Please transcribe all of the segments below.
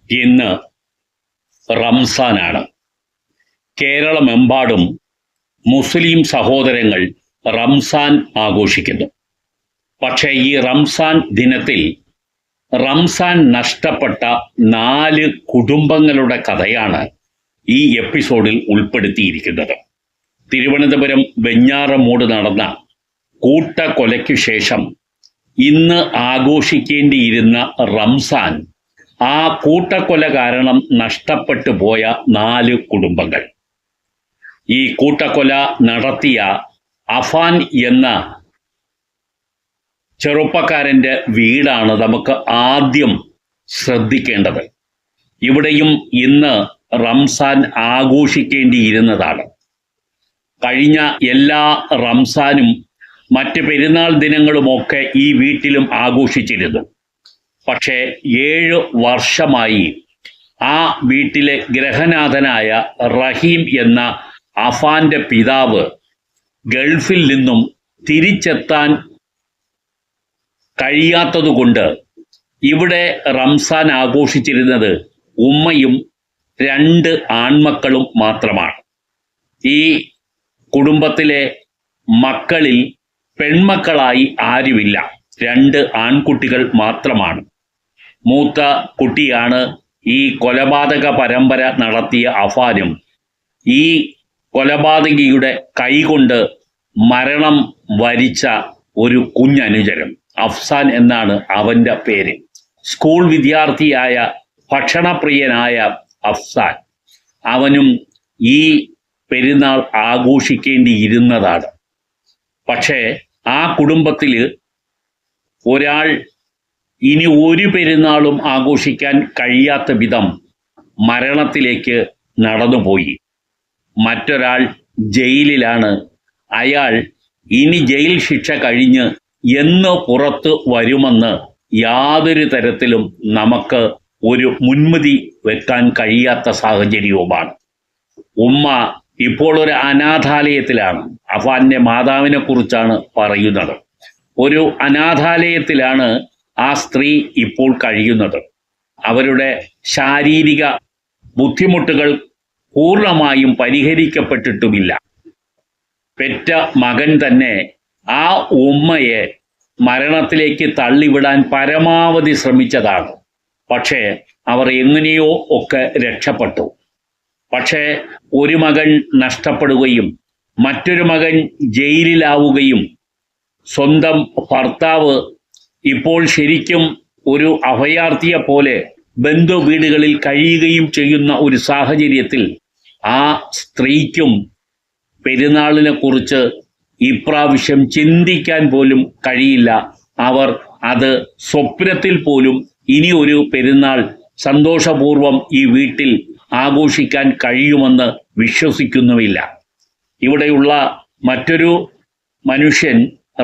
ഇന്ന് റംസാനാണ്. കേരളമെമ്പാടും മുസ്ലിം സഹോദരങ്ങൾ റംസാൻ ആഘോഷിക്കുന്നു. പക്ഷേ ഈ റംസാൻ ദിനത്തിൽ റംസാൻ നഷ്ടപ്പെട്ട 4 കുടുംബങ്ങളുടെ കഥയാണ് ഈ എപ്പിസോഡിൽ ഉൾപ്പെടുത്തിയിരിക്കുന്നത്. തിരുവനന്തപുരം വെഞ്ഞാറമൂട് നടന്ന കൂട്ടക്കൊലയ്ക്കു ശേഷം ഇന്ന് ആഘോഷിക്കേണ്ടിയിരുന്ന റംസാൻ ആ കൂട്ടക്കൊല കാരണം നഷ്ടപ്പെട്ടു പോയ 4 കുടുംബങ്ങൾ. ഈ കൂട്ടക്കൊല നടത്തിയ അഫാൻ എന്ന ചെറുപ്പക്കാരൻ്റെ വീടാണ് നമുക്ക് ആദ്യം ശ്രദ്ധിക്കേണ്ടത്. ഇവിടെയും ഇന്ന് റംസാൻ ആഘോഷിക്കേണ്ടിയിരുന്നതാണ്. കഴിഞ്ഞ എല്ലാ റംസാനും മറ്റ് പെരുന്നാൾ ദിനങ്ങളുമൊക്കെ ഈ വീട്ടിലും ആഘോഷിച്ചിരുന്നു. പക്ഷേ 7 വർഷമായി ആ വീട്ടിലെ ഗ്രഹനാഥനായ റഹീം എന്ന അഫാന്റെ പിതാവ് ഗൾഫിൽ നിന്നും തിരിച്ചെത്താൻ കഴിയാത്തതുകൊണ്ട് ഇവിടെ റംസാൻ ആഘോഷിച്ചിരുന്നത് ഉമ്മയും 2 ആൺമക്കളും മാത്രമാണ്. ഈ കുടുംബത്തിലെ മക്കളിൽ പെൺമക്കളായി ആരുമില്ല, 2 ആൺകുട്ടികൾ മാത്രമാണ്. മൂത്ത കുട്ടിയാണ് ഈ കൊലപാതക പരമ്പര നടത്തിയ അഫാനും ഈ കൊലപാതകിയുടെ കൈകൊണ്ട് മരണം വരിച്ച ഒരു കുഞ്ഞനുജനും. അഫ്സാൻ എന്നാണ് അവൻ്റെ പേര്. സ്കൂൾ വിദ്യാർത്ഥിയായ ഭക്ഷണപ്രിയനായ അഫ്സാൻ, അവനും ഈ പെരുന്നാൾ ആഘോഷിക്കേണ്ടിയിരുന്നതാണ്. പക്ഷേ ആ കുടുംബത്തിൽ ഒരാൾ ഇനി ഒരു പെരുന്നാളും ആഘോഷിക്കാൻ കഴിയാത്ത വിധം മരണത്തിലേക്ക് നടന്നുപോയി. മറ്റൊരാൾ ജയിലിലാണ്. അയാൾ ഇനി ജയിൽ ശിക്ഷ കഴിഞ്ഞ് എന്ന് പുറത്ത് വരുമെന്ന് യാതൊരു തരത്തിലും നമുക്ക് ഒരു മുൻവിധി വെക്കാൻ കഴിയാത്ത സാഹചര്യവുമാണ്. ഉമ്മ ഇപ്പോൾ ഒരു അനാഥാലയത്തിലാണ്. അഫാന്റെ മാതാവിനെ കുറിച്ചാണ് പറയുന്നത്. ഒരു അനാഥാലയത്തിലാണ് ആ സ്ത്രീ ഇപ്പോൾ കഴിയുന്നത്. അവരുടെ ശാരീരിക ബുദ്ധിമുട്ടുകൾ പൂർണ്ണമായും പരിഹരിക്കപ്പെട്ടിട്ടുമില്ല. പെറ്റ മകൻ തന്നെ ആ ഉമ്മയെ മരണത്തിലേക്ക് തള്ളിവിടാൻ പരമാവധി ശ്രമിച്ചതാണ്. പക്ഷേ അവർ എങ്ങനെയോ ഒക്കെ രക്ഷപ്പെട്ടു. പക്ഷേ ഒരു മകൻ നഷ്ടപ്പെടുകയും മറ്റൊരു മകൻ ജയിലിലാവുകയും സ്വന്തം ഭർത്താവ് ഇപ്പോൾ ശരിക്കും ഒരു അഭയാർത്ഥിയെ പോലെ ബന്ധു വീടുകളിൽ കഴിയുകയും ചെയ്യുന്ന ഒരു സാഹചര്യത്തിൽ ആ സ്ത്രീക്കും പെരുന്നാളിനെ കുറിച്ച് ഇപ്രാവശ്യം ചിന്തിക്കാൻ പോലും കഴിയില്ല. അവർ അത് സ്വപ്നത്തിൽ പോലും ഇനി ഒരു പെരുന്നാൾ സന്തോഷപൂർവം ഈ വീട്ടിൽ ആഘോഷിക്കാൻ കഴിയുമെന്ന് വിശ്വസിക്കുന്നുമില്ല. ഇവിടെയുള്ള മറ്റൊരു മനുഷ്യൻ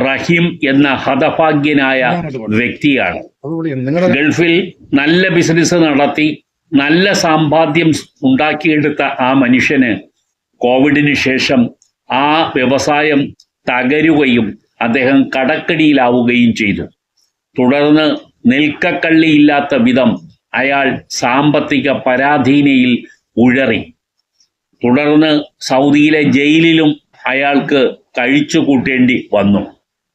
റഹീം എന്ന ഹതഭാഗ്യനായ വ്യക്തിയാണ്. ഗൾഫിൽ നല്ല ബിസിനസ് നടത്തി നല്ല സമ്പാദ്യം ഉണ്ടാക്കിയെടുത്ത ആ മനുഷ്യന് കോവിഡിന് ശേഷം ആ വ്യവസായം തകരുകയും അദ്ദേഹം കടക്കടിയിലാവുകയും ചെയ്തു. തുടർന്ന് നിൽക്കക്കള്ളിയില്ലാത്ത വിധം അയാൾ സാമ്പത്തിക പരാധീനയിൽ ഉഴറി. തുടർന്ന് സൗദിയിലെ ജയിലിലും അയാൾക്ക് കഴിച്ചു കൂട്ടേണ്ടി വന്നു.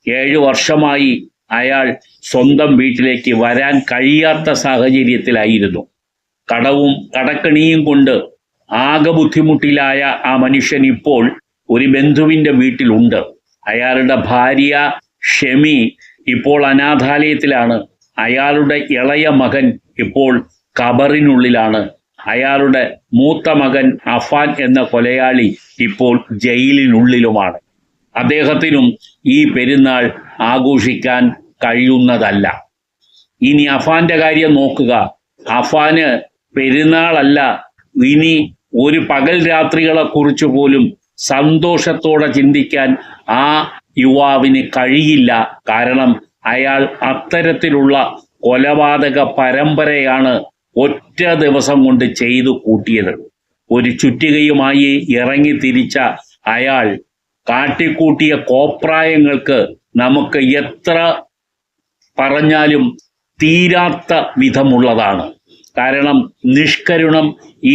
7 വർഷമായി അയാൾ സ്വന്തം വീട്ടിലേക്ക് വരാൻ കഴിയാത്ത സാഹചര്യത്തിലായിരുന്നു. കടവും കടക്കണിയും കൊണ്ട് ആകെ ബുദ്ധിമുട്ടിലായ ആ മനുഷ്യൻ ഇപ്പോൾ ഒരു ബന്ധുവിൻ്റെ വീട്ടിലുണ്ട്. അയാളുടെ ഭാര്യ ഷെമി ഇപ്പോൾ അനാഥാലയത്തിലാണ്. അയാളുടെ ഇളയ മകൻ ഇപ്പോൾ ഖബറിനുള്ളിലാണ്. അയാളുടെ മൂത്ത മകൻ അഫാൻ എന്ന കൊലയാളി ഇപ്പോൾ ജയിലിനുള്ളിലുമാണ്. അദ്ദേഹത്തിനും ഈ പെരുന്നാൾ ആഘോഷിക്കാൻ കഴിയുന്നതല്ല. ഇനി അഫാന്റെ കാര്യം നോക്കുക. അഫാന് പെരുന്നാളല്ല, ഇനി ഒരു പകൽ രാത്രികളെ കുറിച്ച് പോലും സന്തോഷത്തോടെ ചിന്തിക്കാൻ ആ യുവാവിന് കഴിയില്ല. കാരണം അയാൾ അത്തരത്തിലുള്ള കൊലപാതക പരമ്പരയാണ് ഒറ്റ ദിവസം കൊണ്ട് ചെയ്തു കൂട്ടിയത്. ഒരു ചുറ്റികയുമായി ഇറങ്ങി തിരിച്ച അയാൾ കാട്ടിക്കൂട്ടിയ കോപ്രായങ്ങൾക്ക് നമുക്ക് എത്ര പറഞ്ഞാലും തീരാത്ത വിധമുള്ളതാണ്. കാരണം നിഷ്കരുണം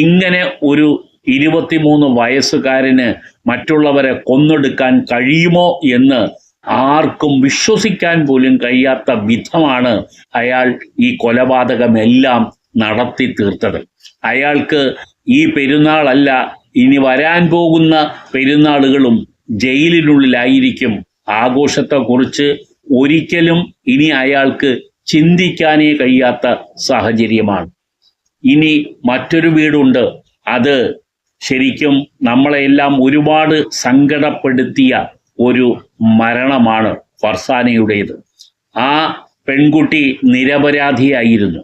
ഇങ്ങനെ ഒരു 23 വയസ്സുകാരന് മറ്റുള്ളവരെ കൊന്നൊടുക്കാൻ കഴിയുമോ എന്ന് ആർക്കും വിശ്വസിക്കാൻ പോലും കഴിയാത്ത വിധമാണ് അയാൾ ഈ കൊലപാതകമെല്ലാം നടത്തി തീർത്തത്. അയാൾക്ക് ഈ പെരുന്നാളല്ല, ഇനി വരാൻ പോകുന്ന പെരുന്നാളുകളും ജയിലിനുള്ളിലായിരിക്കും. ആഘോഷത്തെക്കുറിച്ച് ഒരിക്കലും ഇനി അയാൾക്ക് ചിന്തിക്കാനേ കഴിയാത്ത സാഹചര്യമാണ്. ഇനി മറ്റൊരു വീടുണ്ട്. അത് ശരിക്കും നമ്മളെല്ലാം ഒരുപാട് സങ്കടപ്പെടുത്തിയ ഒരു മരണമാണ് ഫർസാനയുടേത്. ആ പെൺകുട്ടി നിരപരാധിയായിരുന്നു.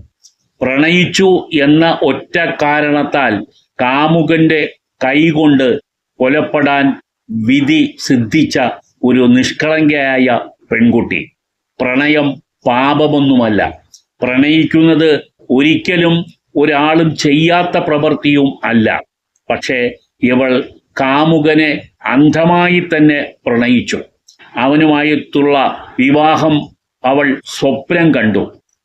പ്രണയിച്ചു എന്ന ഒറ്റ കാരണത്താൽ കാമുകന്റെ കൈകൊണ്ട് കൊലപ്പെടാൻ വിധി സിദ്ധിച്ച ഒരു നിഷ്കളങ്കയായ പെൺകുട്ടി. പ്രണയം പാപമൊന്നുമല്ല. പ്രണയിക്കുന്നത് ഒരിക്കലും ഒരാളും ചെയ്യാത്ത പ്രവൃത്തിയും അല്ല. പക്ഷേ ഇവൾ കാമുകനെ അന്ധമായി തന്നെ പ്രണയിച്ചു. അവനുമായിട്ടുള്ള വിവാഹം അവൾ സ്വപ്നം കണ്ടു.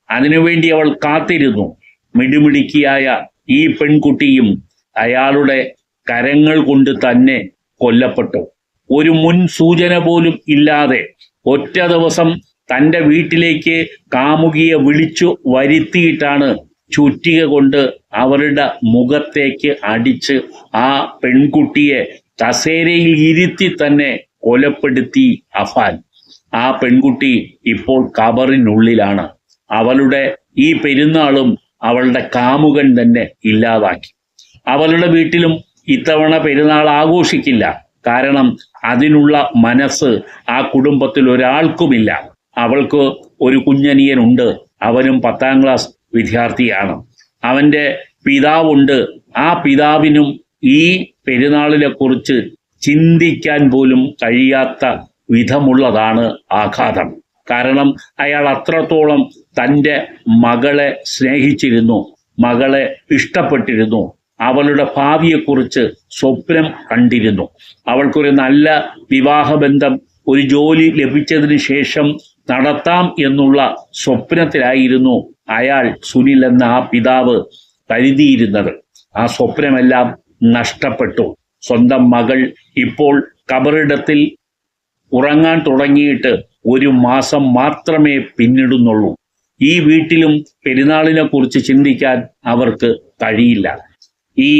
അതിനുവേണ്ടി അവൾ കാത്തിരുന്നു. മിടുമിടുക്കിയായ ഈ പെൺകുട്ടിയും അയാളുടെ കരങ്ങൾ കൊണ്ട് തന്നെ കൊല്ലപ്പെട്ടു. ഒരു മുൻ സൂചന പോലും ഇല്ലാതെ ഒറ്റ ദിവസം തൻ്റെ വീട്ടിലേക്ക് കാമുകിയെ വിളിച്ചു വരുത്തിയിട്ടാണ് ചുറ്റിക കൊണ്ട് അവരുടെ മുഖത്തേക്ക് അടിച്ച് ആ പെൺകുട്ടിയെ കസേരയിൽ ഇരുത്തി തന്നെ കൊലപ്പെടുത്തി അഫാൻ. ആ പെൺകുട്ടി ഇപ്പോൾ ഖബറിനുള്ളിലാണ്. അവളുടെ ഈ പെരുന്നാളും അവളുടെ കാമുകൻ തന്നെ ഇല്ലാതാക്കി. അവളുടെ വീട്ടിലും ഇത്തവണ പെരുന്നാൾ ആഘോഷിക്കില്ല. കാരണം അതിനുള്ള മനസ്സ് ആ കുടുംബത്തിൽ ഒരാൾക്കുമില്ല. അവൾക്ക് ഒരു കുഞ്ഞനിയനുണ്ട്. അവനും 10ാം ക്ലാസ് വിദ്യാർത്ഥിയാണ്. അവൻ്റെ പിതാവുണ്ട്. ആ പിതാവിനും ഈ പെരുന്നാളിനെ കുറിച്ച് ചിന്തിക്കാൻ പോലും കഴിയാത്ത വിധമുള്ളതാണ് ആഘാതം. കാരണം അയാൾ അത്രത്തോളം തൻ്റെ മകളെ സ്നേഹിച്ചിരുന്നു, മകളെ ഇഷ്ടപ്പെട്ടിരുന്നു, അവളുടെ ഭാവിയെക്കുറിച്ച് സ്വപ്നം കണ്ടിരുന്നു. അവൾക്കൊരു നല്ല വിവാഹബന്ധം, ഒരു ജോലി ലഭിച്ചതിന് ശേഷം നടത്താം എന്നുള്ള സ്വപ്നത്തിലായിരുന്നു അയാൾ, സുനിൽ എന്ന ആ പിതാവ് കരുതിയിരുന്നത്. ആ സ്വപ്നമെല്ലാം നഷ്ടപ്പെട്ടു. സ്വന്തം മകൾ ഇപ്പോൾ ഖബറിടത്തിൽ ഉറങ്ങാൻ തുടങ്ങിയിട്ട് 1 മാസം മാത്രമേ പിന്നിടുന്നുള്ളൂ. ഈ വീട്ടിലും പെരുന്നാളിനെ കുറിച്ച് ചിന്തിക്കാൻ അവർക്ക് കഴിയില്ല. ഈ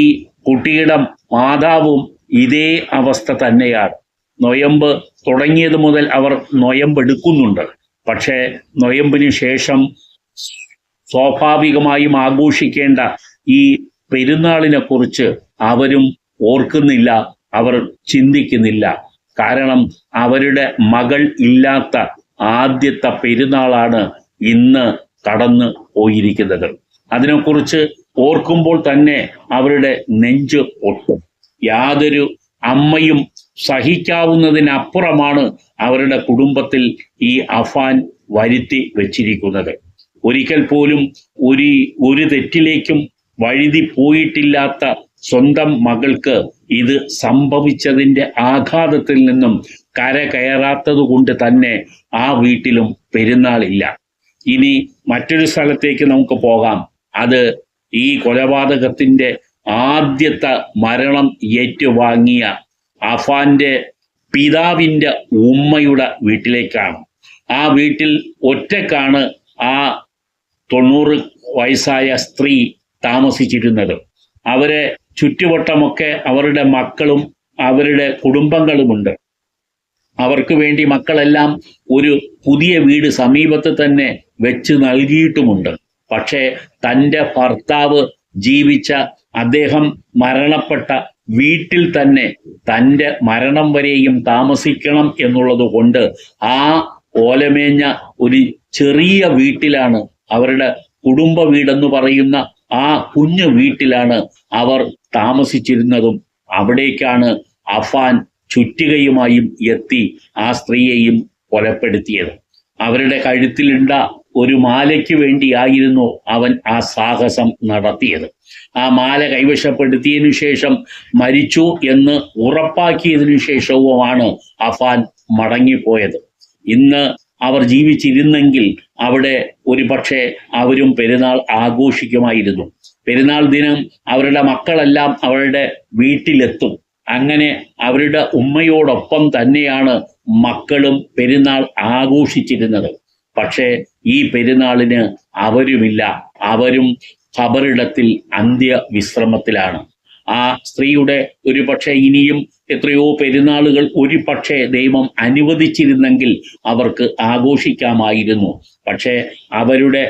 കുട്ടിയുടെ മാതാവും ഇതേ അവസ്ഥ തന്നെയാണ്. നൊയമ്പ് തുടങ്ങിയത് മുതൽ അവർ നൊയമ്പെടുക്കുന്നുണ്ട്. പക്ഷേ നൊയമ്പിന് ശേഷം സ്വാഭാവികമായും ആഘോഷിക്കേണ്ട ഈ പെരുന്നാളിനെ കുറിച്ച് അവരും ഓർക്കുന്നില്ല, അവർ ചിന്തിക്കുന്നില്ല. കാരണം അവരുടെ മകൾ ഇല്ലാത്ത ആദ്യത്തെ പെരുന്നാളാണ് ഇന്ന് കടന്നു പോയിരിക്കുന്നത്. അതിനെക്കുറിച്ച് ഓർക്കുമ്പോൾ തന്നെ അവരുടെ നെഞ്ച് പൊട്ടും. യാതൊരു അമ്മയും സഹിക്കാവുന്നതിനപ്പുറമാണ് അവരുടെ കുടുംബത്തിൽ ഈ അഫാൻ വരുത്തി വെച്ചിരിക്കുന്നത്. ഒരിക്കൽ പോലും ഒരു തെറ്റിലേക്കും വഴുതി പോയിട്ടില്ലാത്ത സ്വന്തം മകൾക്ക് ഇത് സംഭവിച്ചതിൻ്റെ ആഘാതത്തിൽ നിന്നും കര കയറാത്തത് കൊണ്ട് തന്നെ ആ വീട്ടിലും പെരുന്നാളില്ല. ഇനി മറ്റൊരു സ്ഥലത്തേക്ക് നമുക്ക് പോകാം. അത് ഈ കൊലപാതകത്തിൻ്റെ ആദ്യത്തെ മരണം ഏറ്റുവാങ്ങിയ അഫാന്റെ പിതാവിൻ്റെ ഉമ്മയുടെ വീട്ടിലേക്കാണ്. ആ വീട്ടിൽ ഒറ്റക്കാണ് ആ 90 വയസ്സായ സ്ത്രീ താമസിച്ചിരുന്നത്. അവരെ ചുറ്റുവട്ടമൊക്കെ അവരുടെ മക്കളും അവരുടെ കുടുംബങ്ങളുമുണ്ട്. അവർക്ക് വേണ്ടി മക്കളെല്ലാം ഒരു പുതിയ വീട് സമീപത്ത് തന്നെ വെച്ച് നൽകിയിട്ടുമുണ്ട്. പക്ഷേ തൻ്റെ ഭർത്താവ് ജീവിച്ച, അദ്ദേഹം മരണപ്പെട്ട വീട്ടിൽ തന്നെ തൻ്റെ മരണം വരെയും താമസിക്കണം എന്നുള്ളത് കൊണ്ട് ആ ഓലമേഞ്ഞ ഒരു ചെറിയ വീട്ടിലാണ്, അവരുടെ കുടുംബ വീടെന്ന് പറയുന്ന ആ കുഞ്ഞു വീട്ടിലാണ് അവർ താമസിച്ചിരുന്നതും. അവിടേക്കാണ് അഫാൻ ചുറ്റികയുമായും എത്തി ആ സ്ത്രീയെയും കൊലപ്പെടുത്തിയത്. അവരുടെ കഴുത്തിലുണ്ട ഒരു മാലയ്ക്ക് വേണ്ടിയായിരുന്നു അവൻ ആ സാഹസം നടത്തിയത്. ആ മാല കൈവശപ്പെടുത്തിയതിനു ശേഷം മരിച്ചു എന്ന് ഉറപ്പാക്കിയതിനു ശേഷവുമാണ് അഫാൻ മടങ്ങിപ്പോയത്. ഇന്ന് അവർ ജീവിച്ചിരുന്നെങ്കിൽ അവിടെ ഒരു പക്ഷേ അവരും പെരുന്നാൾ ആഘോഷിക്കുമായിരുന്നു. പെരുന്നാൾ ദിനം അവരുടെ മക്കളെല്ലാം അവരുടെ വീട്ടിലെത്തും. അങ്ങനെ അവരുടെ ഉമ്മയോടൊപ്പം തന്നെയാണ് മക്കളും പെരുന്നാൾ ആഘോഷിച്ചിരുന്നത്. പക്ഷേ ഈ പെരുന്നാളിന് അവരുമില്ല. അവരും ഖബറിടത്തിൽ അന്ത്യവിശ്രമത്തിലാണ്. ആ സ്ത്രീയുടെ ഒരു പക്ഷേ ഇനിയും എത്രയോ പെരുന്നാളുകൾ ഒരു പക്ഷേ ദൈവം അനുവദിച്ചിരുന്നെങ്കിൽ അവർക്ക് ആഘോഷിക്കാമായിരുന്നു. പക്ഷേ അവരുടെ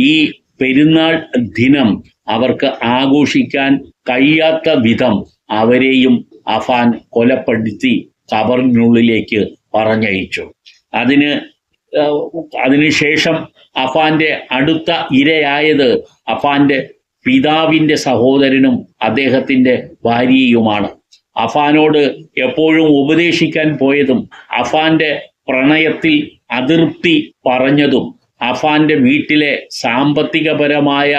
ഈ പെരുന്നാൾ ദിനം അവർക്ക് ആഘോഷിക്കാൻ കഴിയാത്ത വിധം അവരെയും അഫാൻ കൊലപ്പെടുത്തി ഖബറിനുള്ളിലേക്ക് പറഞ്ഞയച്ചു. അതിനുശേഷം അഫാന്റെ അടുത്ത ഇരയായത് അഫാന്റെ പിതാവിന്റെ സഹോദരനും അദ്ദേഹത്തിന്റെ ഭാര്യയുമാണ്. അഫാനോട് എപ്പോഴും ഉപദേശിക്കാൻ പോയതും അഫാന്റെ പ്രണയത്തിൽ അതൃപ്തി പറഞ്ഞതും അഫാന്റെ വീട്ടിലെ സാമ്പത്തികപരമായ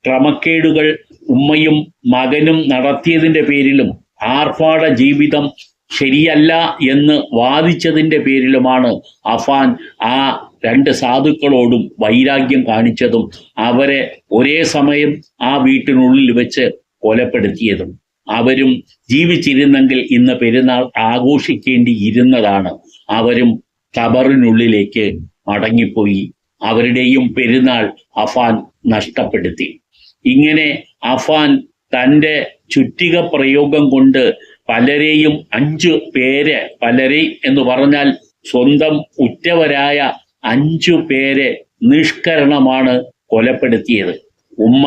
ക്രമക്കേടുകൾ ഉമ്മയും മകനും നടത്തിയതിൻ്റെ പേരിലും ആർഭാട ജീവിതം ശരിയല്ല എന്ന് വാദിച്ചതിൻ്റെ പേരിലുമാണ് അഫാൻ ആ രണ്ട് സാധുക്കളോടും വൈരാഗ്യം കാണിച്ചതും അവരെ ഒരേ സമയം ആ വീട്ടിനുള്ളിൽ വെച്ച് കൊലപ്പെടുത്തിയതും. അവരും ജീവിച്ചിരുന്നെങ്കിൽ ഇന്ന് പെരുന്നാൾ ആഘോഷിക്കേണ്ടിയിരുന്നതാണ്. അവരും ഖബറിനുള്ളിലേക്ക് മടങ്ങിപ്പോയി. അവരുടെയും പെരുന്നാൾ അഫാൻ നഷ്ടപ്പെടുത്തി. ഇങ്ങനെ അഫാൻ തൻ്റെ ചുറ്റിക പ്രയോഗം കൊണ്ട് പലരെയും 5 പേരെ, പലരെയും എന്ന് പറഞ്ഞാൽ സ്വന്തം ഉറ്റവരായ 5 പേരെ നിഷ്കരണമാണ് കൊലപ്പെടുത്തിയത്. ഉമ്മ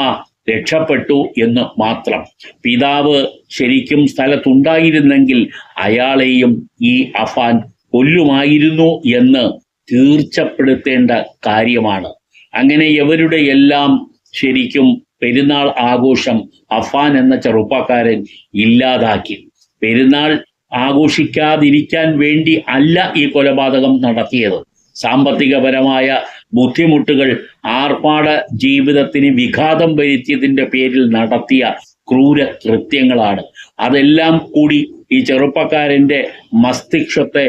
രക്ഷപ്പെട്ടു എന്ന് മാത്രം. പിതാവ് ശരിക്കും സ്ഥലത്തുണ്ടായിരുന്നെങ്കിൽ അയാളെയും ഈ അഫാൻ കൊല്ലുമായിരുന്നു എന്ന് തീർച്ചപ്പെടുത്തേണ്ട കാര്യമാണ്. അങ്ങനെ ഇവരുടെ എല്ലാം ശരിക്കും പെരുന്നാൾ ആഘോഷം അഫാൻ എന്ന ചെറുപ്പക്കാരൻ ഇല്ലാതാക്കി. പെരുന്നാൾ ആഘോഷിക്കാതിരിക്കാൻ വേണ്ടി അല്ല ഈ കൊലപാതകം നടത്തിയത്. സാമ്പത്തികപരമായ ബുദ്ധിമുട്ടുകൾ, ആർഭാട ജീവിതത്തിന് വിഘാതം വരുത്തിയതിൻ്റെ പേരിൽ നടത്തിയ ക്രൂര കൃത്യങ്ങളാണ്. അതെല്ലാം കൂടി ഈ ചെറുപ്പക്കാരൻ്റെ മസ്തിഷ്കത്തെ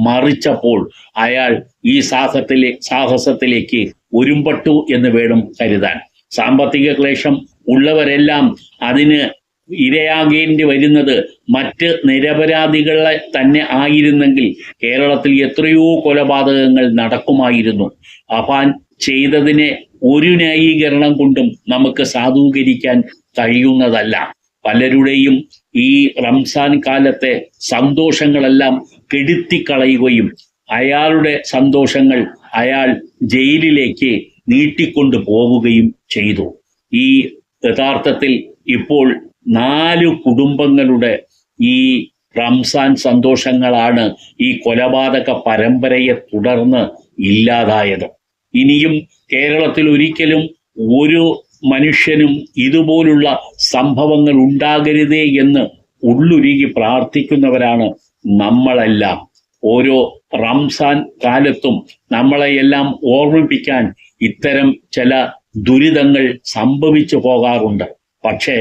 മറിച്ചപ്പോൾ അയാൾ ഈ സാഹസത്തിലേക്ക് ഒരുമ്പെട്ടു എന്ന് വേണം കരുതാൻ. സാമ്പത്തിക ക്ലേശം ഉള്ളവരെല്ലാം അതിന് ഇരയാകേണ്ടി വരുന്നത് മറ്റ് നിരപരാധികളെ തന്നെ ആയിരുന്നെങ്കിൽ കേരളത്തിൽ എത്രയോ കൊലപാതകങ്ങൾ നടക്കുമായിരുന്നു. അഫാൻ ചെയ്തതിനെ ഒരു ന്യായീകരണം കൊണ്ടും നമുക്ക് സാധൂകരിക്കാൻ കഴിയുന്നതല്ല. പലരുടെയും ഈ റംസാൻ കാലത്തെ സന്തോഷങ്ങളെല്ലാം കെടുത്തിക്കളയുകയും അയാളുടെ സന്തോഷങ്ങൾ അയാൾ ജയിലിലേക്ക് നീട്ടിക്കൊണ്ടു പോവുകയും ചെയ്തു. ഈ യഥാർത്ഥത്തിൽ ഇപ്പോൾ 4 കുടുംബങ്ങളുടെ ഈ റംസാൻ സന്തോഷങ്ങളാണ് ഈ കൊലപാതക പരമ്പരയെ തുടർന്ന് ഇല്ലാതായത്. ഇനിയും കേരളത്തിൽ ഒരിക്കലും ഒരു മനുഷ്യനും ഇതുപോലുള്ള സംഭവങ്ങൾ ഉണ്ടാകരുതേ എന്ന് ഉള്ളുരുകി പ്രാർത്ഥിക്കുന്നവരാണ് നമ്മളെല്ലാം. ഓരോ റംസാൻ കാലത്തും നമ്മളെയെല്ലാം ഓർമ്മിപ്പിക്കാൻ ഇത്തരം ചില ദുരിതങ്ങൾ സംഭവിച്ചു പോകാറുണ്ട്. പക്ഷേ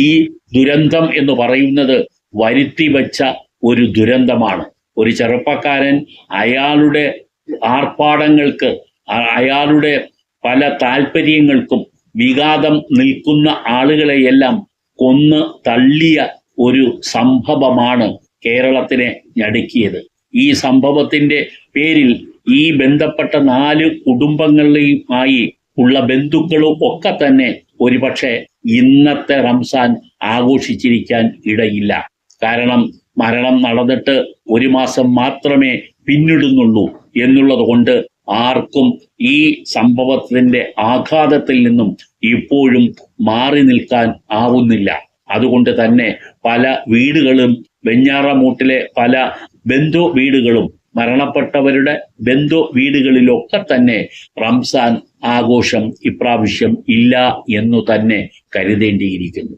ഈ ദുരന്തം എന്ന് പറയുന്നത് വരുത്തി വച്ച ഒരു ദുരന്തമാണ്. ഒരു ചെറുപ്പക്കാരൻ അയാളുടെ ആർഭാടങ്ങൾക്ക്, അയാളുടെ പല താല്പര്യങ്ങൾക്കും വിഘാതം നിൽക്കുന്ന ആളുകളെയെല്ലാം കൊന്ന് തള്ളിയ ഒരു സംഭവമാണ് കേരളത്തിനെ ഞടുക്കിയത്. ഈ സംഭവത്തിൻ്റെ പേരിൽ ഈ ബന്ധപ്പെട്ട 4 കുടുംബങ്ങളിലുമായി ഉള്ള ബന്ധുക്കളും ഒക്കെ തന്നെ ഒരുപക്ഷെ ഇന്നത്തെ റംസാൻ ആഘോഷിച്ചിരിക്കാൻ ഇടയില്ല. കാരണം മരണം നടന്നിട്ട് 1 മാസം മാത്രമേ പിന്നിടുന്നുള്ളൂ എന്നുള്ളത് കൊണ്ട് ആർക്കും ഈ സംഭവത്തിൻ്റെ ആഘാതത്തിൽ നിന്നും ഇപ്പോഴും മാറി നിൽക്കാൻ ആവുന്നില്ല. അതുകൊണ്ട് തന്നെ പല വീടുകളും, വെഞ്ഞാറമൂട്ടിലെ പല ബന്ധു വീടുകളും, മരണപ്പെട്ടവരുടെ ബന്ധു വീടുകളിലൊക്കെ തന്നെ റംസാൻ ആഘോഷം ഇപ്രാവശ്യം ഇല്ല എന്നു തന്നെ കരുതേണ്ടിയിരിക്കുന്നു.